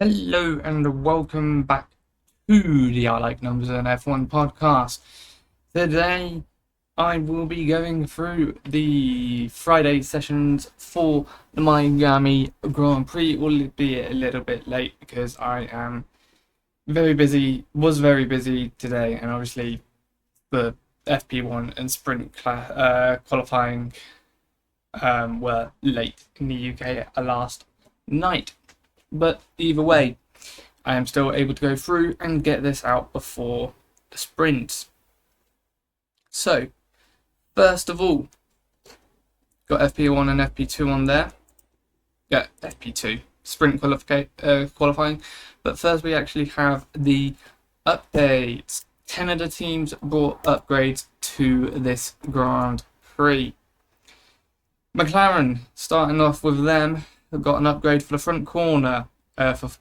Hello and welcome back to the I Like Numbers and F1 podcast. Today I will be going through the Friday sessions for the Miami Grand Prix. It will be a little bit late because I am was very busy today, and obviously the FP1 and sprint qualifying were late in the UK last night. But either way, I am still able to go through and get this out before the sprints. So, first of all, got FP1 and FP2 on there. Yeah, FP2, sprint qualifying. But first we actually have the updates. 10 of the teams brought upgrades to this Grand Prix. McLaren, starting off with them, got an upgrade for the front corner for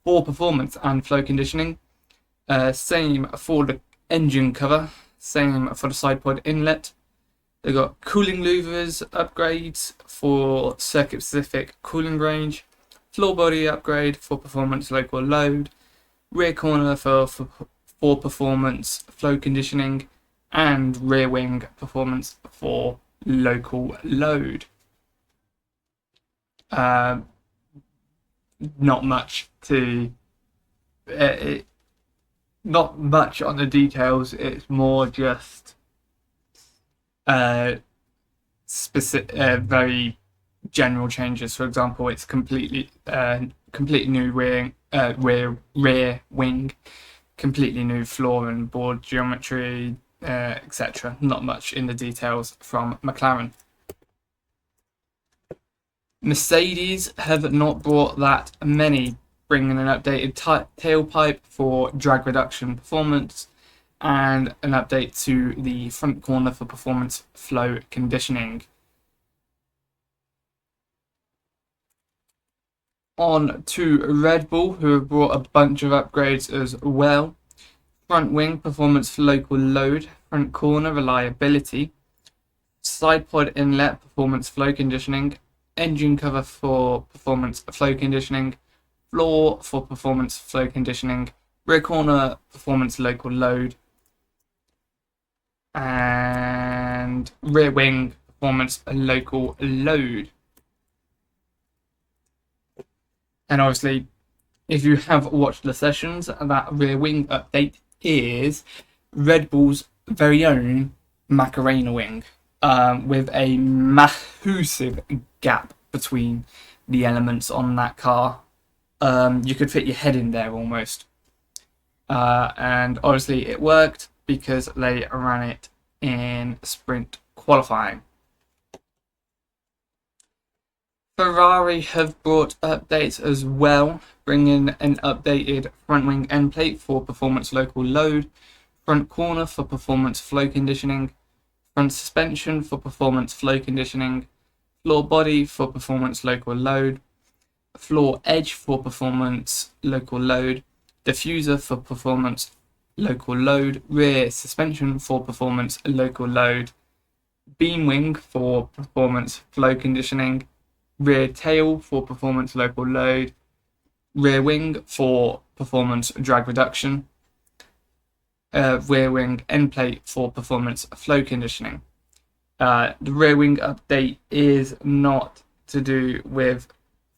performance and flow conditioning. Same for the engine cover. Same for the side pod inlet. They got cooling louvers upgrades for circuit specific cooling range. Floor body upgrade for performance local load. Rear corner for performance flow conditioning. And rear wing performance for local load. Not much not much on the details. It's more just specific, very general changes. For example, it's completely new rear wing, completely new floor and board geometry, etc. Not much in the details from McLaren. Mercedes have not brought that many, bringing an updated tailpipe for drag reduction performance and an update to the front corner for performance flow conditioning. On to Red Bull, who have brought a bunch of upgrades as well. Front wing performance for local load, front corner reliability, side pod inlet performance flow conditioning, engine cover for performance flow conditioning, floor for performance flow conditioning, rear corner performance local load, and rear wing performance local load. And obviously, if you have watched the sessions, that rear wing update is Red Bull's very own Macarena wing, with a massive gap between the elements on that car. You could fit your head in there almost. And obviously it worked because they ran it in sprint qualifying. Ferrari have brought updates as well, bringing an updated front wing end plate for performance local load, front corner for performance flow conditioning, front suspension for performance flow conditioning, floor body for performance local load, floor edge for performance local load, diffuser for performance local load, rear suspension for performance local load, beam wing for performance flow conditioning, rear tail for performance local load, rear wing for performance drag reduction, rear wing end plate for performance flow conditioning. The rear wing update is not to do with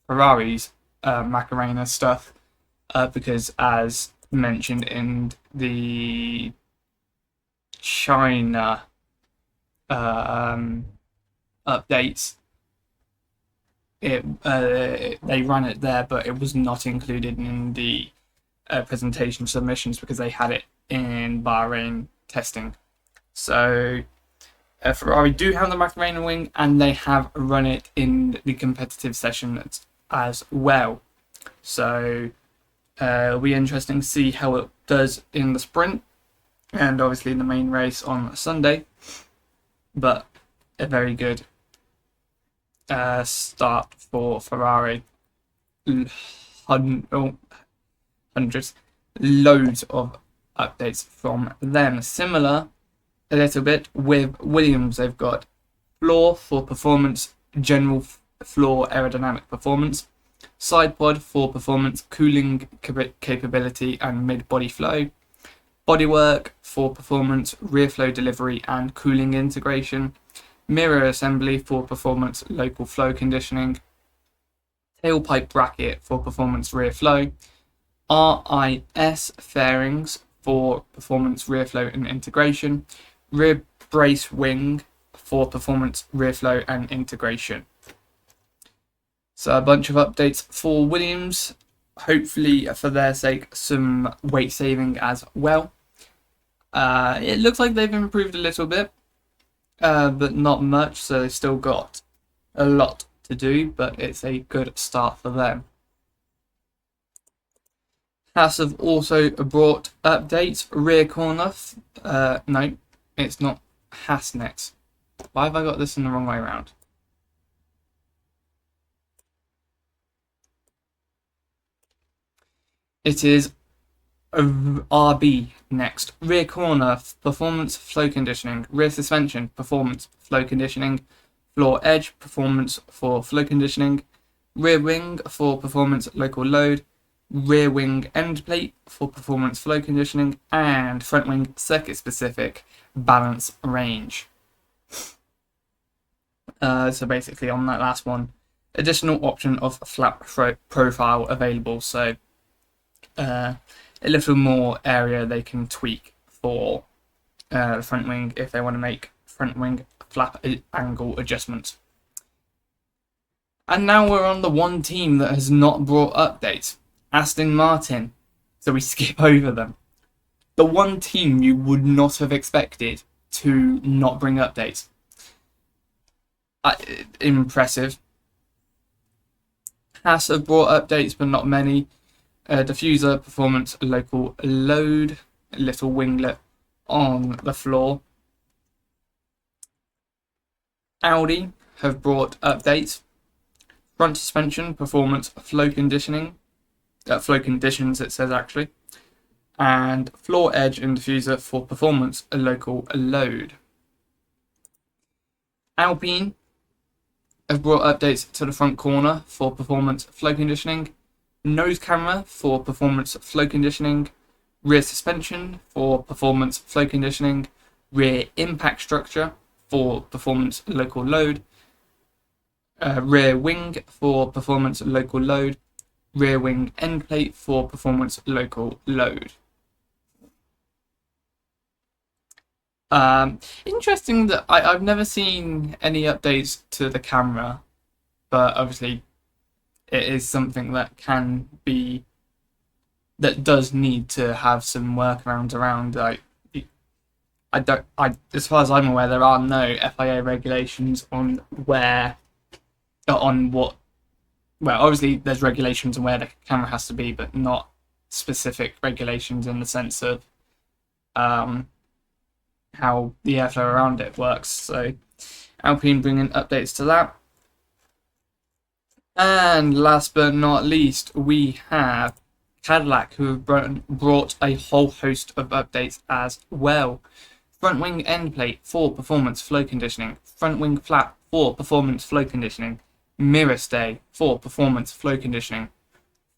Ferrari's Macarena stuff, because as mentioned in the China updates, they ran it there, but it was not included in the presentation submissions because they had it in Bahrain testing. So Ferrari do have the Macarena wing, and they have run it in the competitive session as well. So it'll be interesting to see how it does in the sprint, and obviously in the main race on Sunday. But a very good start for Ferrari. Hundreds, loads of updates from them. Similar a little bit with Williams. They've got floor for performance, general floor aerodynamic performance, Side pod for performance cooling capability and mid-body flow. Bodywork for performance rear flow delivery and cooling integration. Mirror assembly for performance local flow conditioning. Tailpipe bracket for performance rear flow. RIS fairings for performance rear flow and integration. Rear brace wing for performance rear flow and integration. So a bunch of updates for Williams, hopefully for their sake some weight saving as well. It looks like they've improved a little bit, but not much, so they've still got a lot to do, but it's a good start for them. Haas have also brought updates. Rear corner, no, it's not Haasnet. Why have I got this in the wrong way around? It is RB next. Rear corner, performance flow conditioning. Rear suspension, performance flow conditioning. Floor edge, performance for flow conditioning. Rear wing for performance local load. Rear wing end plate for performance flow conditioning. And front wing circuit specific balance range. So basically on that last one, additional option of flap profile available. So a little more area they can tweak for the front wing if they want to make front wing flap angle adjustments. And now we're on the one team that has not brought updates, Aston Martin. So we skip over them. The one team you would not have expected to not bring updates. Impressive. Haas have brought updates, but not many. Diffuser, performance, local load, little winglet on the floor. Audi have brought updates. Front suspension, performance, flow conditioning. Flow conditions, it says actually. And floor edge and diffuser for performance, local load. Alpine have brought updates to the front corner for performance, flow conditioning. Nose camera for performance flow conditioning, rear suspension for performance flow conditioning, rear impact structure for performance local load, rear wing for performance local load, rear wing end plate for performance local load. Interesting that I've never seen any updates to the camera, but obviously it is something that does need to have some workarounds around. Like, as far as I'm aware, there are no FIA regulations on what. Well, obviously there's regulations on where the camera has to be, but not specific regulations in the sense of how the airflow around it works. So Alpine bringing updates to that. And last but not least, we have Cadillac, who have brought a whole host of updates as well. Front wing end plate for performance flow conditioning. Front wing flap for performance flow conditioning. Mirror stay for performance flow conditioning.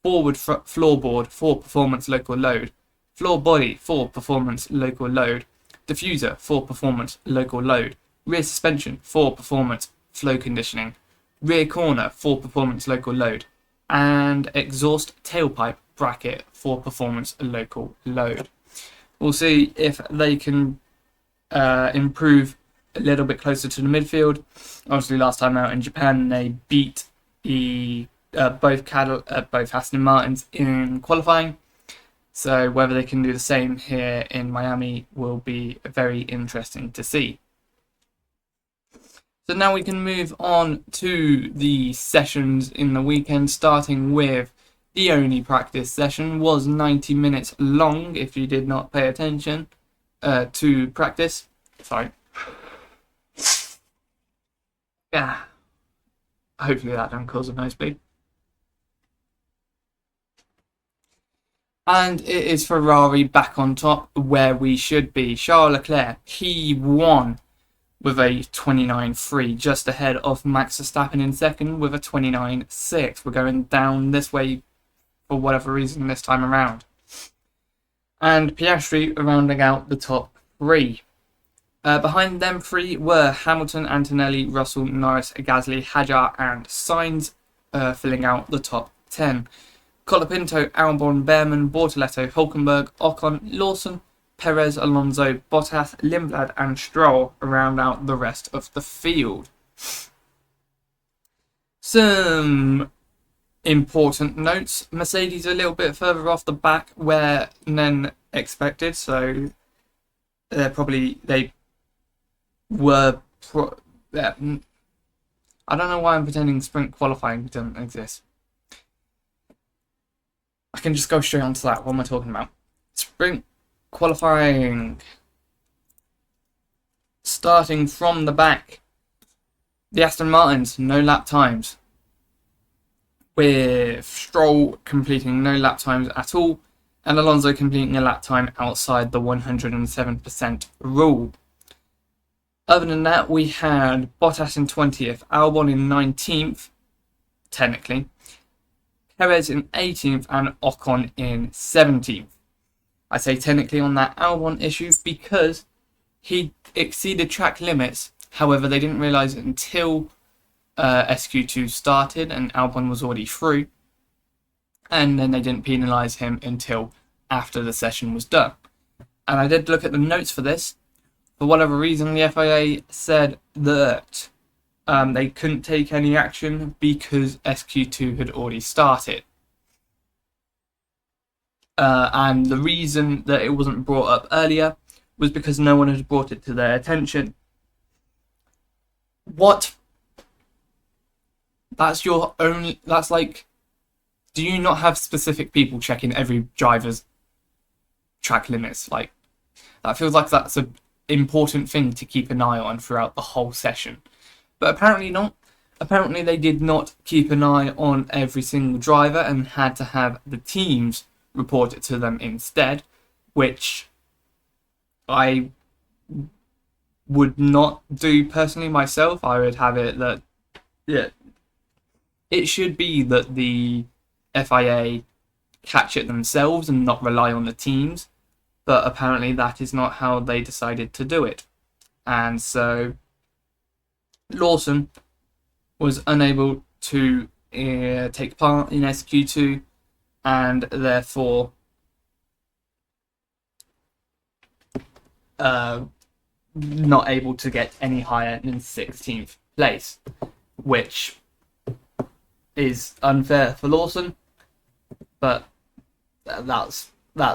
Forward floorboard for performance local load. Floor body for performance local load. Diffuser for performance local load. Rear suspension for performance flow conditioning. Rear corner for performance local load, and exhaust tailpipe bracket for performance local load. We'll see if they can improve a little bit closer to the midfield. Obviously, last time out in Japan, they beat both Aston Martins in qualifying. So whether they can do the same here in Miami will be very interesting to see. So now we can move on to the sessions in the weekend, starting with the only practice session was 90 minutes long, if you did not pay attention to practice. Sorry. Yeah. Hopefully that don't cause a nosebleed. And it is Ferrari back on top where we should be. Charles Leclerc, he won with a 29.3, just ahead of Max Verstappen in second with a 29.6. We're going down this way for whatever reason this time around. And Piastri rounding out the top 3. Behind them 3 were Hamilton, Antonelli, Russell, Norris, Gasly, Hadjar and Sainz, filling out the top 10. Colapinto, Albon, Behrman, Bortoletto, Hulkenberg, Ocon, Lawson, Perez, Alonso, Bottas, Lindblad and Stroll round out the rest of the field. Some important notes. Mercedes a little bit further off the back than expected, so they were I don't know why I'm pretending sprint qualifying doesn't exist. I can just go straight on to that. What am I talking about? Sprint qualifying. Starting from the back. The Aston Martins, no lap times. With Stroll completing no lap times at all, and Alonso completing a lap time outside the 107% rule. Other than that, we had Bottas in 20th, Albon in 19th, technically, Perez in 18th, and Ocon in 17th. I say technically on that Albon issue because he exceeded track limits. However, they didn't realise it until SQ2 started and Albon was already through. And then they didn't penalise him until after the session was done. And I did look at the notes for this. For whatever reason, the FIA said that they couldn't take any action because SQ2 had already started. And the reason that it wasn't brought up earlier was because no one had brought it to their attention. What? That's like, do you not have specific people checking every driver's track limits? Like, that feels like that's an important thing to keep an eye on throughout the whole session. But apparently not. Apparently they did not keep an eye on every single driver and had to have the teams report it to them instead, which I would not do personally myself. I would have it that, yeah, it should be that the FIA catch it themselves and not rely on the teams, but apparently that is not how they decided to do it. And so Lawson was unable to take part in SQ2 and therefore not able to get any higher than 16th place, which is unfair for Lawson, but that's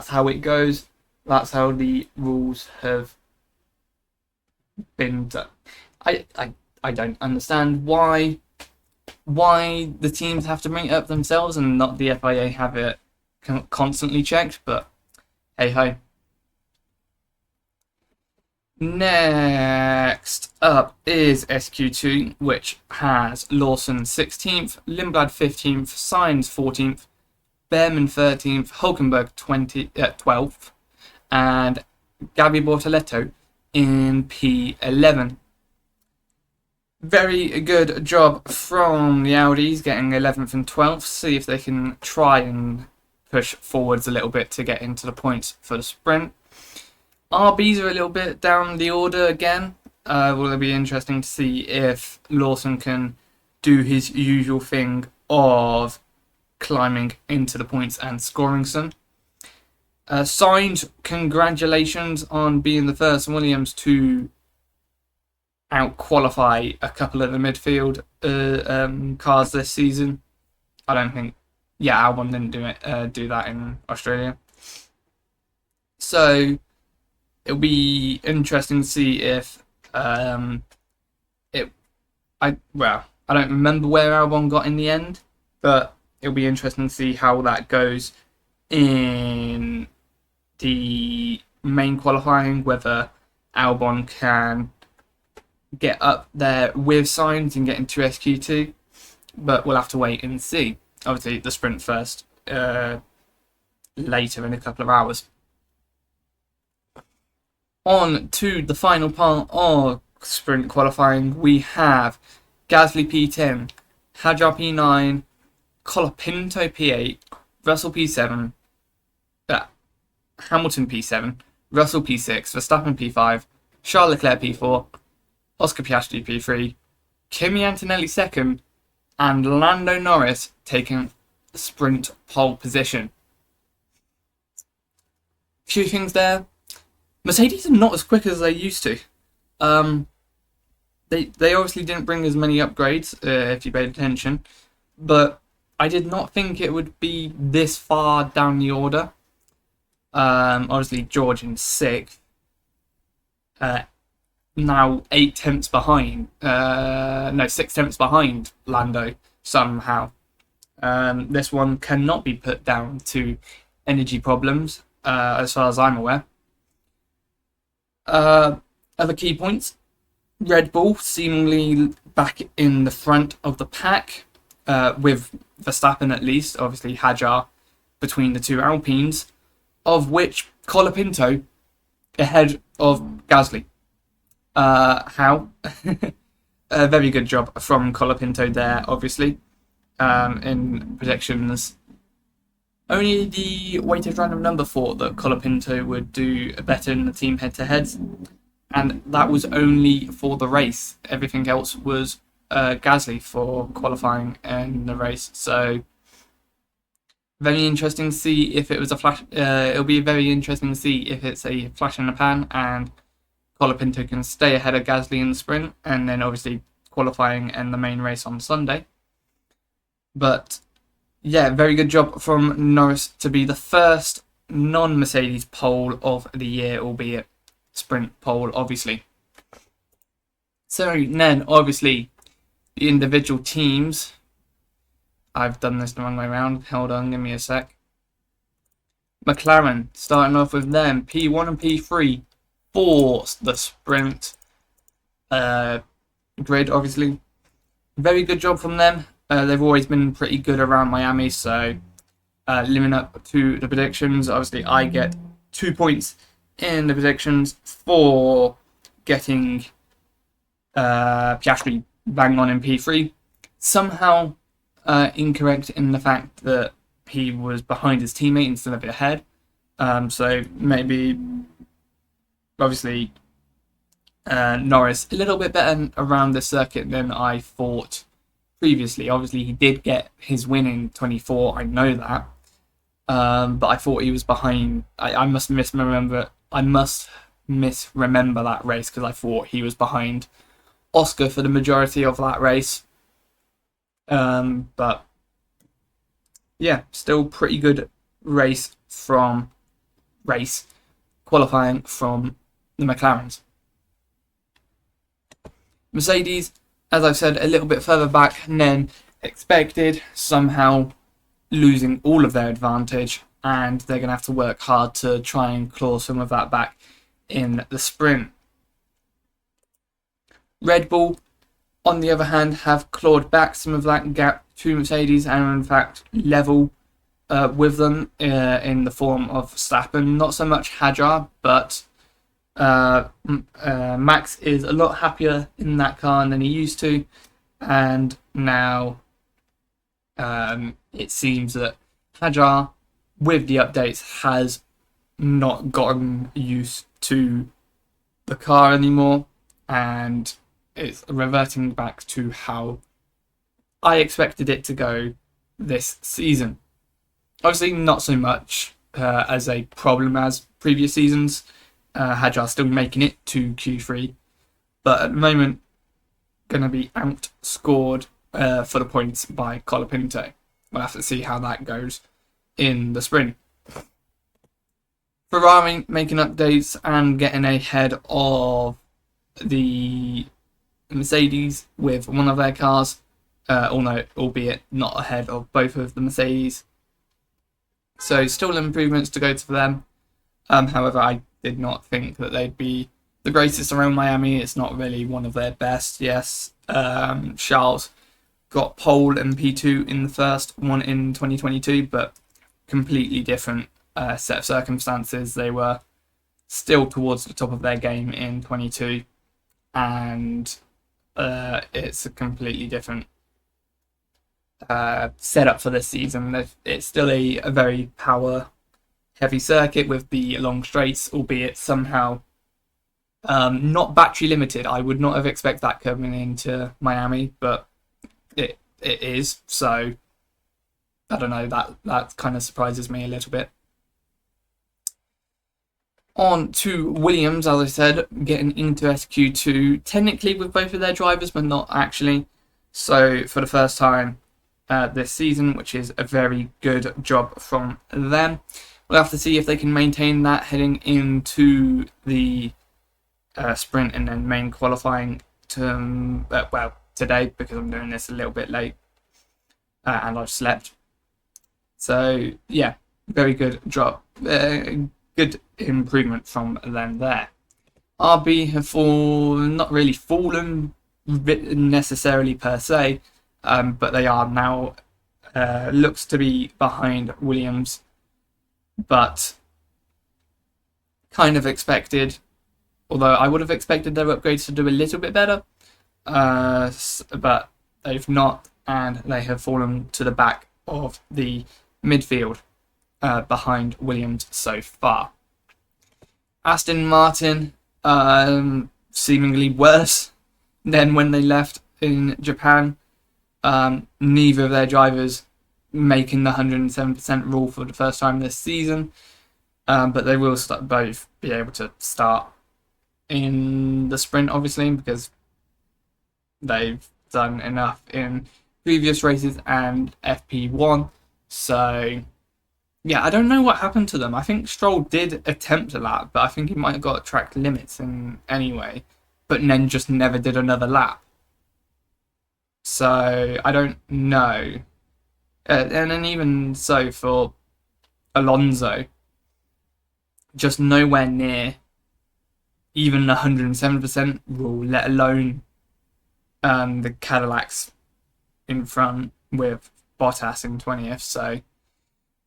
how it goes. That's how the rules have been done. I don't understand why the teams have to bring it up themselves and not the FIA have it constantly checked, but hey ho. Next up is SQ2, which has Lawson 16th, Lindblad 15th, Sainz 14th, Behrman 13th, Hulkenberg 12th, and Gabi Bortoletto in P11. Very good job from the Audis getting 11th and 12th. See if they can try and push forwards a little bit to get into the points for the sprint. RBs are a little bit down the order again. Will it be interesting to see if Lawson can do his usual thing of climbing into the points and scoring some. Sainz, congratulations on being the first Williams to out-qualify a couple of the midfield cars this season. I don't think... Yeah, Albon didn't do that in Australia. So it'll be interesting to see if I don't remember where Albon got in the end, but it'll be interesting to see how that goes in the main qualifying, whether Albon can get up there with Sainz and get into SQ2, but we'll have to wait and see. Obviously, the sprint first later in a couple of hours. On to the final part of sprint qualifying, we have Gasly P10, Hadjar P9, Colapinto P8, Russell P7, Hamilton P7, Russell P6, Verstappen P5, Charles Leclerc P4, Oscar Piastri P3, Kimi Antonelli second, and Lando Norris taking sprint pole position. Few things there. Mercedes are not as quick as they used to. They obviously didn't bring as many upgrades, if you paid attention, but I did not think it would be this far down the order. Obviously George in 6th, now 8 tenths behind, 6 tenths behind Lando somehow. This one cannot be put down to energy problems, as far as I'm aware. Other key points: Red Bull seemingly back in the front of the pack, with Verstappen at least, obviously Hadjar between the two Alpines, of which Colapinto ahead of Gasly. How? A very good job from Colapinto there, obviously, in predictions. Only the weighted random number thought that Colapinto would do better in the team head-to-heads, and that was only for the race. Everything else was Gasly for qualifying and the race. So very interesting to see if it was a flash. It'll be very interesting to see if it's a flash in the pan and Colapinto can stay ahead of Gasly in the sprint, and then obviously qualifying and the main race on Sunday. But yeah, very good job from Norris to be the first non-Mercedes pole of the year, albeit sprint pole, obviously. So then, obviously, the individual teams. I've done this the wrong way around. Hold on, give me a sec. McLaren, starting off with them, P1 and P3 for the sprint grid, obviously. Very good job from them. They've always been pretty good around Miami, so living up to the predictions. Obviously, I get 2 points in the predictions for getting Piastri bang on in P3. Somehow incorrect in the fact that he was behind his teammate instead of ahead. So maybe, obviously, Norris a little bit better around the circuit than I thought previously. Obviously, he did get his win in 24. I know that, but I thought he was behind. I must misremember that race because I thought he was behind Oscar for the majority of that race. But yeah, still pretty good race qualifying from the McLarens. Mercedes, as I've said, a little bit further back than expected, somehow losing all of their advantage, and they're going to have to work hard to try and claw some of that back in the sprint. Red Bull, on the other hand, have clawed back some of that gap to Mercedes and are in fact level with them in the form of Verstappen. Not so much Hadjar, but Max is a lot happier in that car than he used to, and now it seems that Hadjar, with the updates, has not gotten used to the car anymore, and it's reverting back to how I expected it to go this season. Obviously, not so much as a problem as previous seasons. Hadjar still making it to Q3, but at the moment, going to be outscored for the points by Colapinto. We'll have to see how that goes in the sprint. Ferrari making updates and getting ahead of the Mercedes with one of their cars, albeit not ahead of both of the Mercedes. So still improvements to go to them. However, I did not think that they'd be the greatest around Miami. It's not really one of their best. Yes, Charles got pole and P2 in the first one in 2022, but completely different set of circumstances. They were still towards the top of their game in 22. and it's a completely different setup for this season. It's still a very power heavy circuit with the long straights, albeit somehow not battery limited. I would not have expected that coming into Miami, but it is. So I don't know, that kind of surprises me a little bit. On to Williams, as I said, getting into SQ2, technically with both of their drivers, but not actually. So for the first time this season, which is a very good job from them. We'll have to see if they can maintain that heading into the sprint and then main qualifying today, because I'm doing this a little bit late and I've slept. So yeah, very good job. Good improvement from them there. RB have not really fallen necessarily per se, but they are now looks to be behind Williams, but kind of expected. Although I would have expected their upgrades to do a little bit better, but they've not, and they have fallen to the back of the midfield behind Williams so far. Aston Martin, seemingly worse than when they left in Japan. Neither of their drivers making the 107% rule for the first time this season, but they will both be able to start in the sprint, obviously, because they've done enough in previous races and FP1. So yeah, I don't know what happened to them. I think Stroll did attempt a lap, but I think he might have got track limits in anyway, but then just never did another lap. So I don't know. And then even so for Alonso, just nowhere near even the 107% rule, let alone the Cadillacs in front with Bottas in 20th. So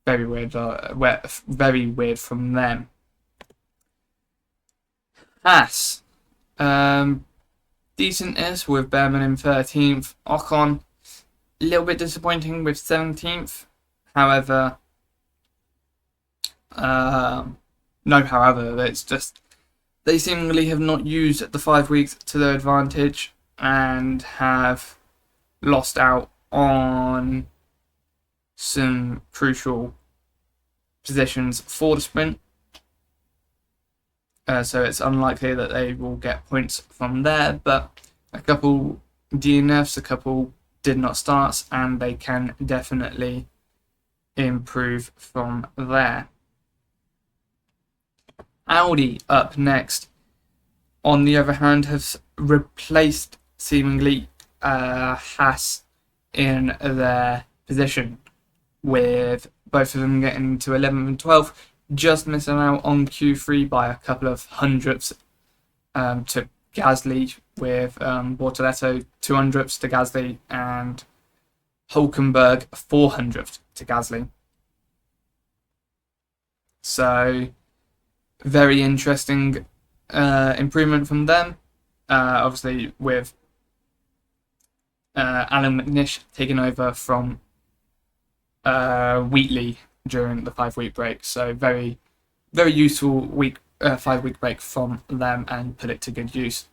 very weird from them. Haas, decentness with Behrman in 13th. Ocon, a little bit disappointing with 17th. However, it's just they seemingly have not used the 5 weeks to their advantage and have lost out on some crucial positions for the sprint. So it's unlikely that they will get points from there, but a couple DNFs, a couple did not start, and they can definitely improve from there. Audi up next, on the other hand, have replaced seemingly Haas in their position, with both of them getting to 11th and 12th, just missing out on Q3 by a couple of hundredths to Gasly, with Bortoletto 200ths to Gasly and Hulkenberg 400th to Gasly. So very interesting improvement from them. Obviously with Alan McNish taking over from Wheatley during the 5 week break. So very, very useful 5 week break from them and put it to good use.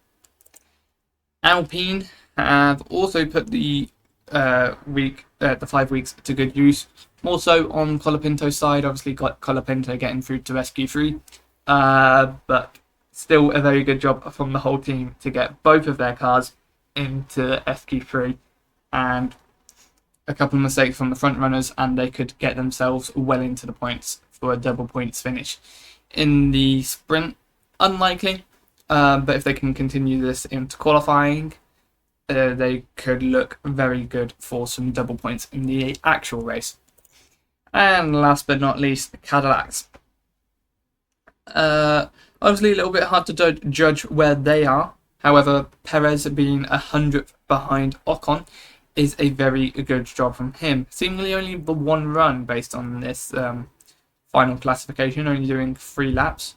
Alpine have also put the 5 weeks to good use. More so on Colapinto's side, obviously got Colapinto getting through to SQ3, but still a very good job from the whole team to get both of their cars into SQ3, and a couple of mistakes from the front runners, and they could get themselves well into the points for a double points finish. In the sprint, unlikely, but if they can continue this into qualifying, they could look very good for some double points in the actual race. And last but not least, Cadillacs. Obviously a little bit hard to judge where they are. However, Perez being 100th behind Ocon is a very good job from him. Seemingly only the one run based on this final classification, only doing 3 laps.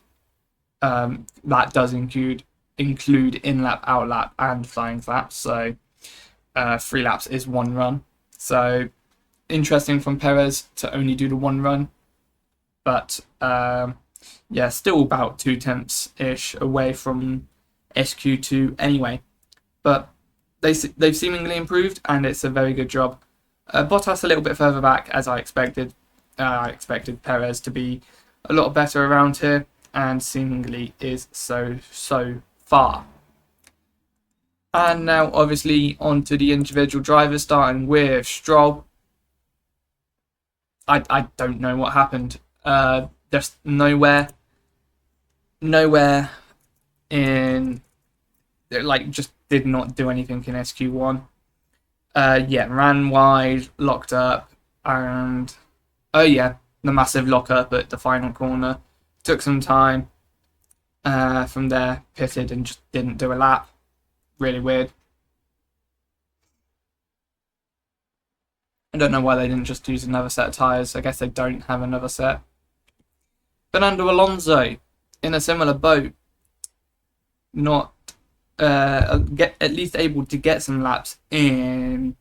That does include include in-lap, out-lap, and flying laps. So 3 laps is 1 run. So interesting from Perez to only do the 1 run. But yeah, still about 2/10-ish away from SQ2 anyway. But they've seemingly improved, and it's a very good job. Bottas a little bit further back, as I expected. I expected Perez to be a lot better around here, and seemingly is so far. And now, obviously, on to the individual drivers, starting with Stroll. I don't know what happened. Just nowhere in, like, just did not do anything in SQ1. Yeah, ran wide, locked up, and the massive lock up at the final corner. Took some time. From there, pitted and just didn't do a lap. Really weird. I don't know why they didn't just use another set of tyres. I guess they don't have another set. Fernando Alonso, in a similar boat, not at least able to get some laps in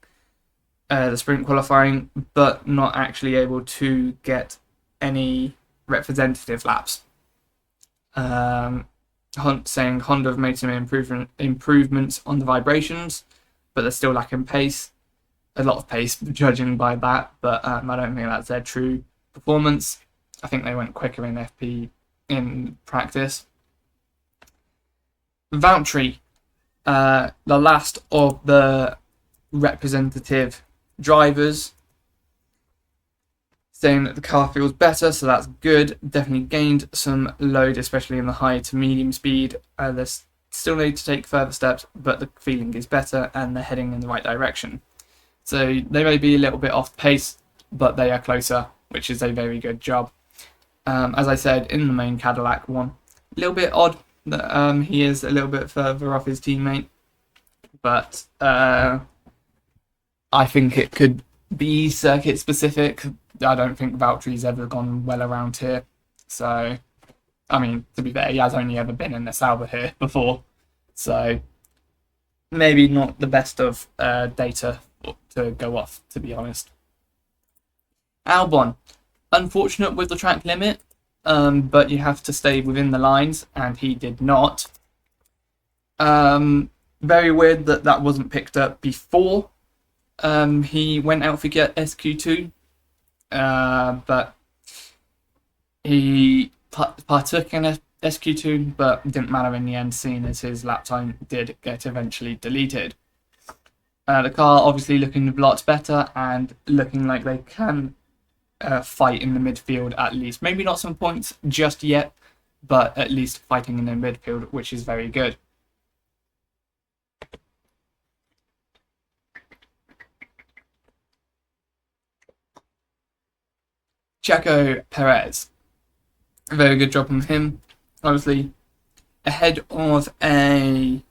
the sprint qualifying, but not actually able to get any representative laps. Saying Honda have made some improvements on the vibrations, but they're still lacking pace. A lot of pace, judging by that, but I don't think that's their true performance. I think they went quicker in FP in practice. Valtteri, the last of the representative drivers, saying that the car feels better, so that's good. Definitely gained some load, especially in the high to medium speed. They still need to take further steps, but the feeling is better and they're heading in the right direction. So they may be a little bit off pace, but they are closer, which is a very good job. As I said, in the main Cadillac one, a little bit odd that he is a little bit further off his teammate, but I think it could be circuit specific. I don't think Valtteri's ever gone well around here. So, I mean, to be fair, he has only ever been in the Sauber here before. So, maybe not the best of data to go off, to be honest. Albon, unfortunate with the track limit, but you have to stay within the lines, and he did not. Very weird that wasn't picked up before he went out for SQ2. But he partook in SQ2, but didn't matter in the end, seeing as his lap time did get eventually deleted. The car obviously looking a lot better and looking like they can fight in the midfield at least. Maybe not some points just yet, but at least fighting in the midfield, which is very good. Checo Perez, a very good job from him. Obviously, ahead of a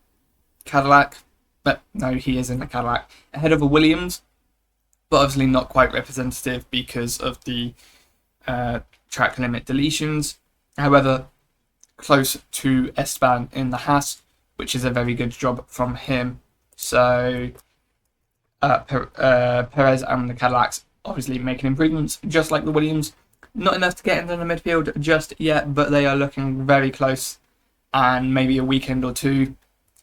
Cadillac, but no, he is in a Cadillac. Ahead of a Williams, but obviously not quite representative because of the track limit deletions. However, close to Esteban in the Haas, which is a very good job from him. So, Perez and the Cadillacs obviously making improvements, just like the Williams. Not enough to get into the midfield just yet, but they are looking very close, and maybe a weekend or two.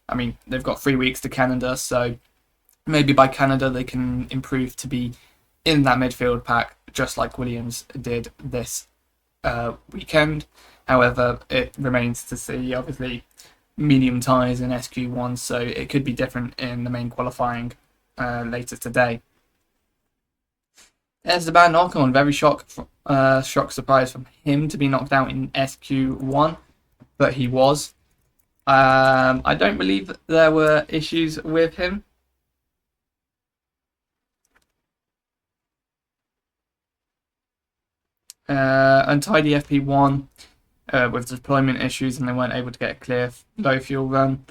I mean, they've got 3 weeks to Canada, so maybe by Canada they can improve to be in that midfield pack, just like Williams did this weekend. However, it remains to see. Obviously, medium tyres in SQ1, so it could be different in the main qualifying later today. Esteban Ocon, very shock surprise from him to be knocked out in SQ1, but he was. I don't believe there were issues with him. Untidy FP1 with deployment issues, and they weren't able to get a clear low fuel run,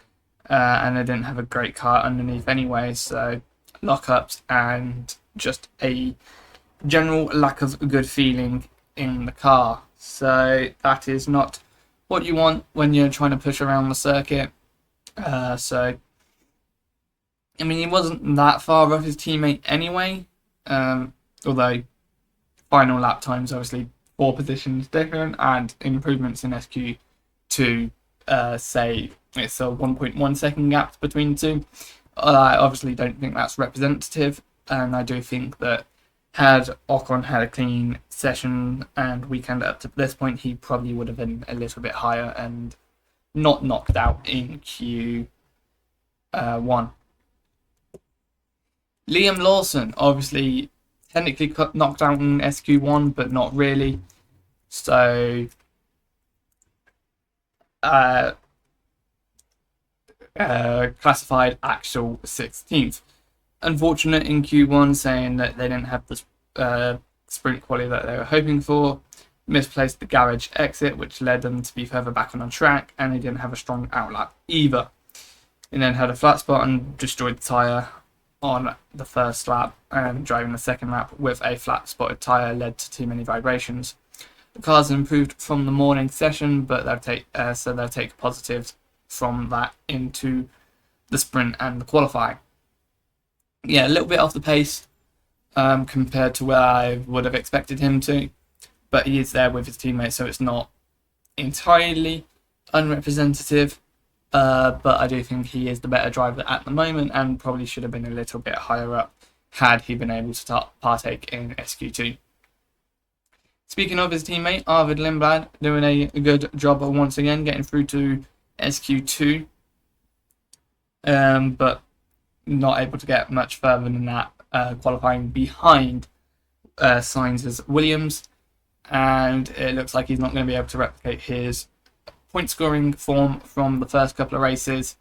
and they didn't have a great car underneath anyway, so lockups and just a general lack of good feeling in the car. So that is not what you want when you're trying to push around the circuit. So, I mean, he wasn't that far off his teammate anyway. Although final lap times obviously 4 positions different, and improvements in SQ2, say it's a 1.1 second gap between the two. I obviously don't think that's representative, and I do think that had Ocon had a clean session and weekend up to this point, he probably would have been a little bit higher and not knocked out in Q1. Liam Lawson, obviously, technically knocked out in SQ1, but not really. So, classified actual 16th. Unfortunate in Q1, saying that they didn't have the sprint quality that they were hoping for. Misplaced the garage exit, which led them to be further back on track, and they didn't have a strong outlap either. And then had a flat spot and destroyed the tyre on the first lap, and driving the second lap with a flat spotted tyre led to too many vibrations. The cars improved from the morning session, but they'll take positives from that into the sprint and the qualifying. Yeah, a little bit off the pace compared to where I would have expected him to, but he is there with his teammates, so it's not entirely unrepresentative. But I do think he is the better driver at the moment, and probably should have been a little bit higher up had he been able to partake in SQ2. Speaking of his teammate, Arvid Lindblad doing a good job once again getting through to SQ2, but not able to get much further than that, qualifying behind Sainz's Williams, and it looks like he's not going to be able to replicate his point scoring form from the first couple of races,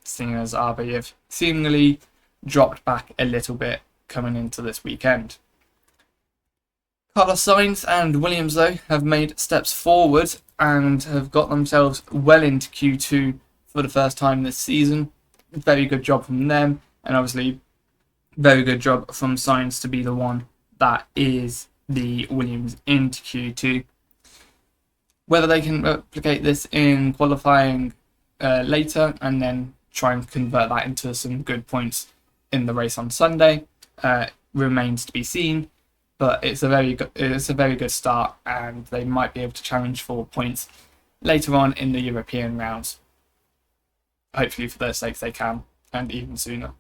seeing as RB have seemingly dropped back a little bit coming into this weekend. Carlos Sainz and Williams, though, have made steps forward and have got themselves well into Q2 for the first time this season. Very good job from them, and obviously very good job from Sainz to be the one that is the Williams into Q2. Whether they can replicate this in qualifying later and then try and convert that into some good points in the race on Sunday remains to be seen. But it's a very good start, and they might be able to challenge for points later on in the European rounds. Hopefully for their sakes they can, and even sooner.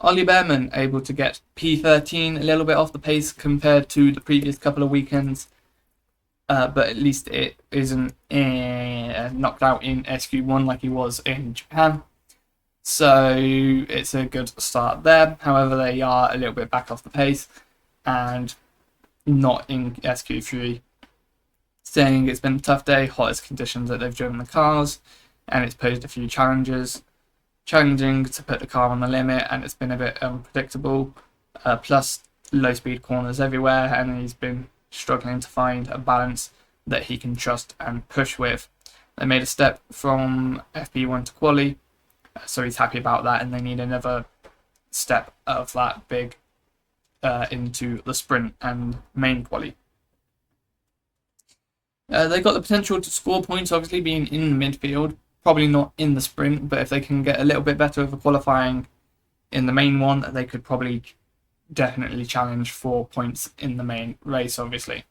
Ollie Behrman able to get P13, a little bit off the pace compared to the previous couple of weekends, but at least it isn't knocked out in SQ1 like he was in Japan. So it's a good start there. However, they are a little bit back off the pace and not in SQ3, saying it's been a tough day, hottest conditions that they've driven the cars, and it's posed a few challenging to put the car on the limit, and it's been a bit unpredictable, plus low speed corners everywhere, and he's been struggling to find a balance that he can trust and push with. They made a step from FP1 to quali, so he's happy about that, and they need another step of that big into the sprint and main quali. They've got the potential to score points, obviously being in the midfield, probably not in the sprint, but if they can get a little bit better of a qualifying in the main one, they could probably definitely challenge for points in the main race, obviously.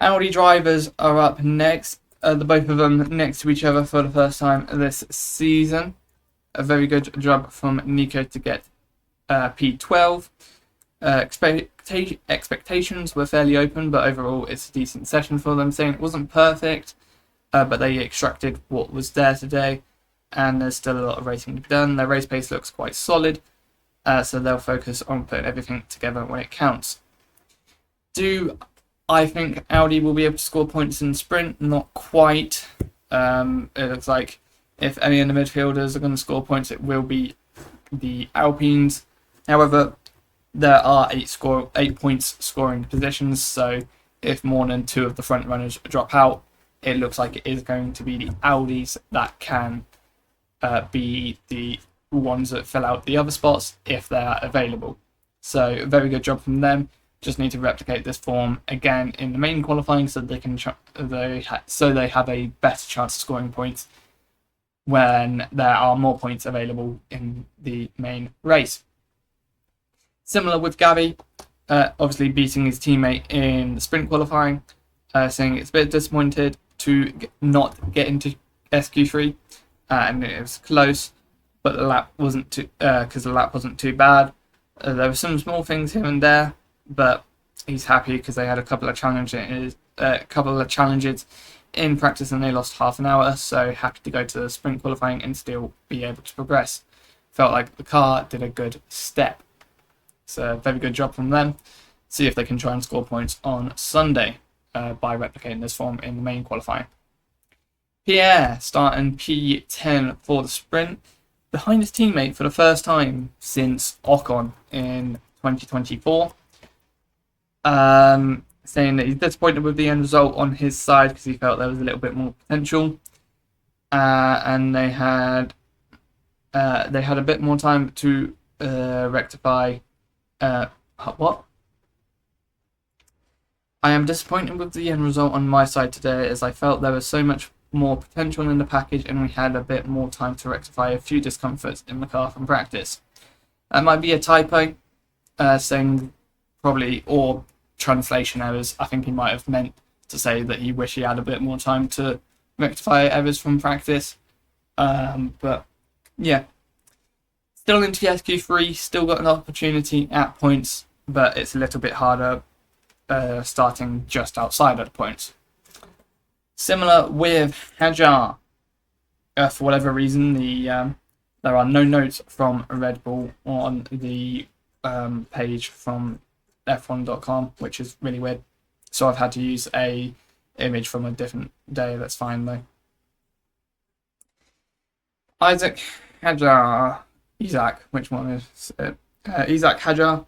Audi drivers are up next, the both of them next to each other for the first time this season. A very good job from Nico to get P12. Expectations were fairly open, but overall it's a decent session for them, saying it wasn't perfect, but they extracted what was there today, and there's still a lot of racing to be done. Their race pace looks quite solid, so they'll focus on putting everything together when it counts. Do I think Audi will be able to score points in the sprint? Not quite. It looks like if any of the midfielders are going to score points, it will be the Alpines. However, there are 8 points scoring positions, so if more than 2 of the front runners drop out, it looks like it is going to be the Audis that can be the ones that fill out the other spots if they're available. So very good job from them. just need to replicate this form again in the main qualifying so they can they have a better chance of scoring points when there are more points available in the main race. Similar with Gabby, obviously beating his teammate in the sprint qualifying, saying it's a bit disappointed to not get into SQ3, and it was close, but the lap wasn't too bad. There were some small things here and there, but he's happy because they had a couple of challenges in practice and they lost half an hour, so happy to go to the sprint qualifying and still be able to progress. Felt like the car did a good step. So very good job from them. See if they can try and score points on Sunday by replicating this form in the main qualifying. Pierre starting P10 for the sprint, behind his teammate for the first time since Ocon in 2024. Saying that he's disappointed with the end result on his side because he felt there was a little bit more potential, and they had a bit more time to rectify. What? I am disappointed with the end result on my side today as I felt there was so much more potential in the package and we had a bit more time to rectify a few discomforts in the car from practice. That might be a typo, saying probably, or translation errors. I think he might have meant to say that he wished he had a bit more time to rectify errors from practice. But yeah, still into SQ3, still got an opportunity at points, but it's a little bit harder starting just outside of the points. Similar with Hajar. For whatever reason, there are no notes from Red Bull on the page from F1.com, which is really weird. So I've had to use a image from a different day. That's fine though. Isaac, which one is it? Isaac Hajar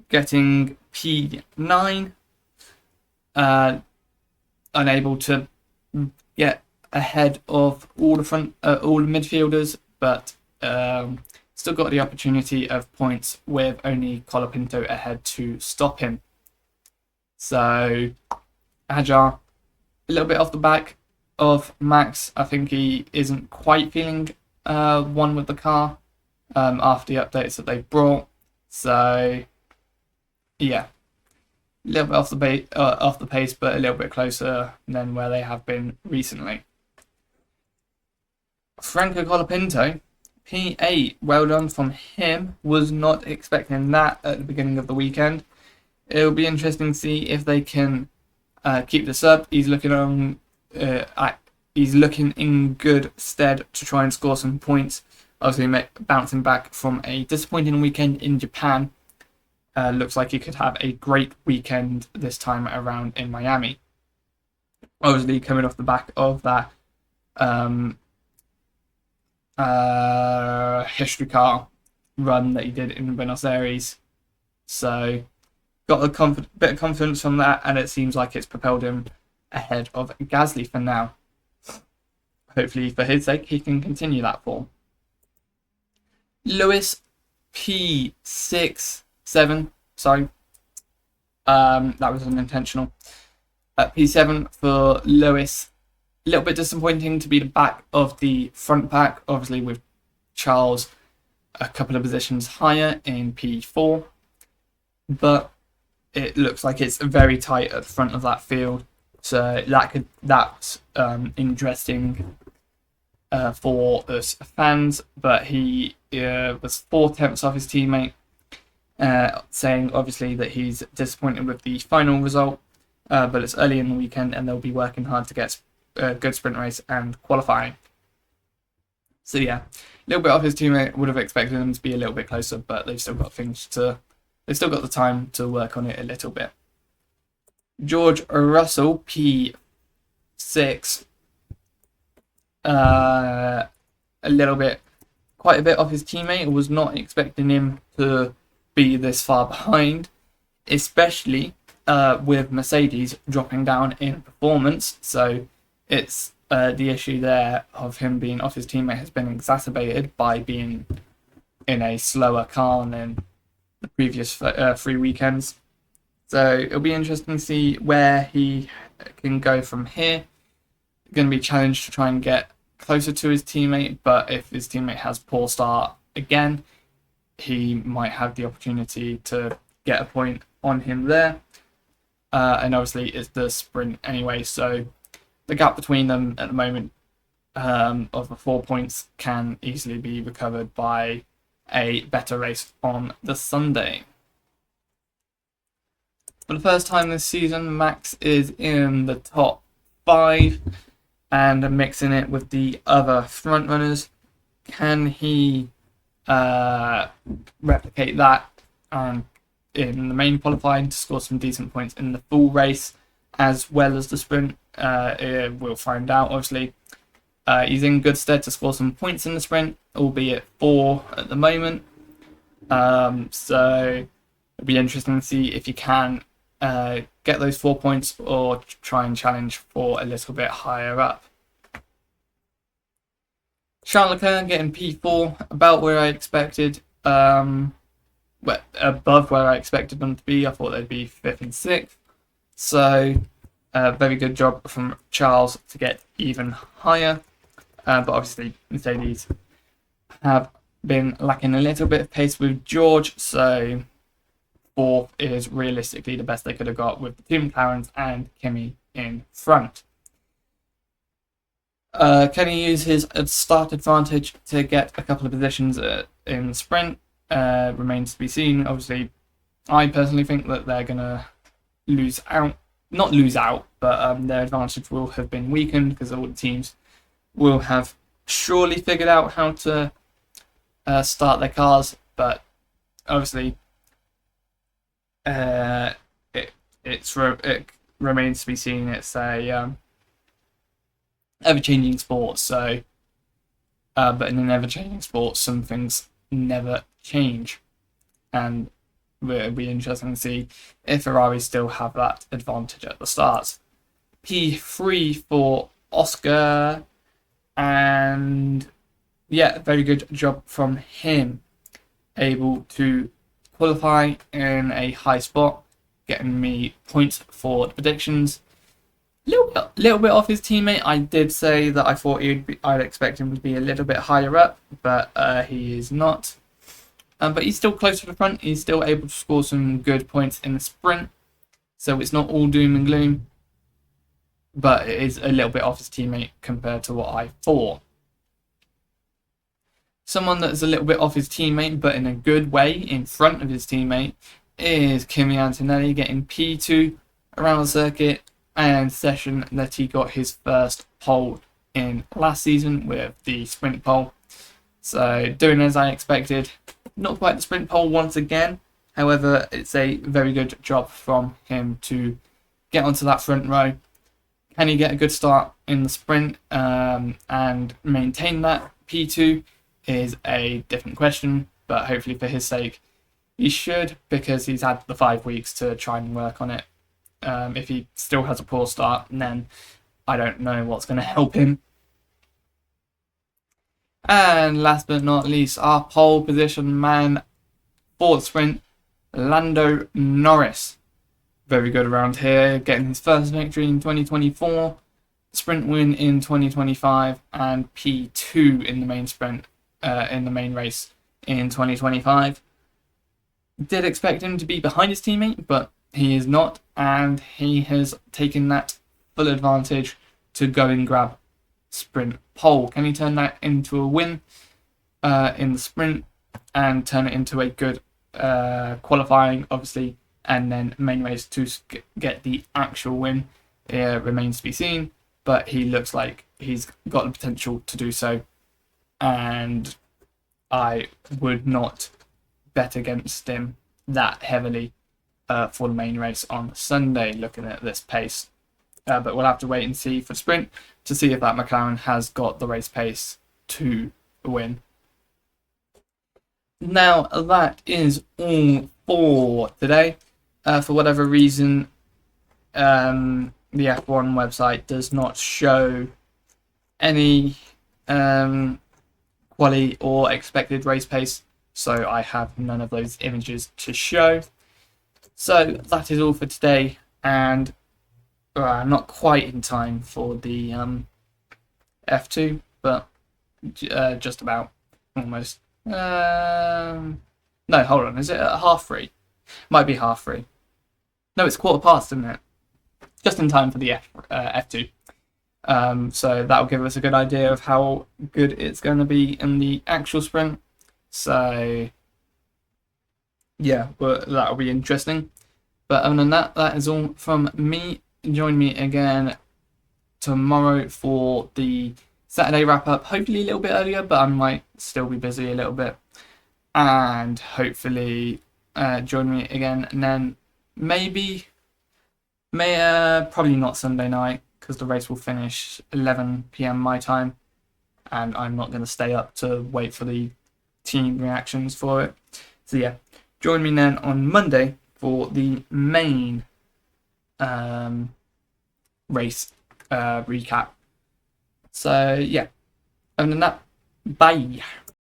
getting P9, unable to get ahead of all the midfielders, but still got the opportunity of points with only Colapinto ahead to stop him. So Hajar, a little bit off the back of Max. I think he isn't quite feeling one with the car after the updates that they've brought. So yeah, a little bit off the pace, but a little bit closer than where they have been recently. Franco Colapinto, P8, well done from him. Was not expecting that at the beginning of the weekend. It'll be interesting to see if they can keep this up. He's looking in good stead to try and score some points. Obviously, bouncing back from a disappointing weekend in Japan. Looks like he could have a great weekend this time around in Miami. Obviously, coming off the back of that history car run that he did in Buenos Aires. So, got a bit of confidence from that, and it seems like it's propelled him ahead of Gasly for now. Hopefully, for his sake, he can continue that form. Lewis, P7, sorry. That was unintentional. P7 for Lewis. A little bit disappointing to be the back of the front pack, obviously with Charles a couple of positions higher in P4. But it looks like it's very tight at the front of that field. So that's interesting for us fans. But he was 4/10 off his teammate, saying obviously that he's disappointed with the final result. But it's early in the weekend and they'll be working hard to get a good sprint race and qualifying. So yeah, a little bit off his teammate. Would have expected them to be a little bit closer, but they've still got the time to work on it a little bit. George Russell, P6. Quite a bit off his teammate. Was not expecting him to be this far behind, especially with Mercedes dropping down in performance. So it's the issue there of him being off his teammate has been exacerbated by being in a slower car than the previous 3 weekends. So it'll be interesting to see where he can go from here. Going to be challenged to try and get closer to his teammate, but if his teammate has poor start again, he might have the opportunity to get a point on him there. And obviously it's the sprint anyway, so the gap between them at the moment of the 4 points can easily be recovered by a better race on the Sunday. For the first time this season, Max is in the top 5 and mixing it with the other front runners. Can he replicate that and in the main qualifying to score some decent points in the full race as well as the sprint? We'll find out, obviously. He's in good stead to score some points in the sprint, albeit 4 at the moment. So it'll be interesting to see if he can get those 4 points or try and challenge for a little bit higher up. Charles Leclerc getting P4, about where I expected, above where I expected them to be. I thought they'd be 5th and 6th. So very good job from Charles to get even higher. But obviously Mercedes have been lacking a little bit of pace with George, so 4th is realistically the best they could have got with the 2 McLarens and Kimi in front. Can he use his start advantage to get a couple of positions in the sprint? Remains to be seen. Obviously, I personally think that they're going to not lose out, but their advantage will have been weakened because all the teams will have surely figured out how to start their cars, but obviously it remains to be seen. It's a ever-changing sport, so but in an ever-changing sport, some things never change, and it'll be interesting to see if Ferrari still have that advantage at the start. P3 for Oscar, and yeah, very good job from him, able to qualify in a high spot, getting me points for the predictions. Little bit off his teammate. I did say that I thought I'd expect him to be a little bit higher up, but he is not. But he's still close to the front. He's still able to score some good points in the sprint, so it's not all doom and gloom. But it is a little bit off his teammate compared to what I thought. Someone that is a little bit off his teammate, but in a good way, in front of his teammate, is Kimi Antonelli, getting P2 around the circuit and session that he got his first pole in last season with the sprint pole. So doing as I expected. Not quite the sprint pole once again. However, it's a very good job from him to get onto that front row. Can he get a good start in the sprint and maintain that P2 is a different question, but hopefully for his sake he should, because he's had the 5 weeks to try and work on it. If he still has a poor start, then I don't know what's going to help him. And last but not least, our pole position man for the sprint, Lando Norris. Very good around here, getting his first victory in 2024, sprint win in 2025, and P2 in the main sprint, in the main race in 2025. Did expect him to be behind his teammate, but he is not, and he has taken that full advantage to go and grab sprint pole. Can he turn that into a win in the sprint and turn it into a good qualifying, obviously, and then main race to get the actual win? Remains to be seen, but he looks like he's got the potential to do so, and I would not bet against him that heavily for the main race on Sunday, looking at this pace. But we'll have to wait and see for the sprint to see if that McLaren has got the race pace to win. Now, that is all for today. For whatever reason, the F1 website does not show any quali or expected race pace, so I have none of those images to show. So that is all for today, and not quite in time for the F2, but just about, almost. No, hold on. Is it at 3:30? Might be 3:30. No, it's 15:15, isn't it? Just in time for the F2. So that'll give us a good idea of how good it's going to be in the actual sprint. So yeah, well, that'll be interesting. But other than that, that is all from me. Join me again tomorrow for the Saturday wrap up. Hopefully a little bit earlier, but I might still be busy a little bit. And hopefully join me again, and then probably not Sunday night, because the race will finish 11 p.m. my time, and I'm not going to stay up to wait for the team reactions for it. So yeah, join me then on Monday for the main race recap. So yeah, other than that, bye.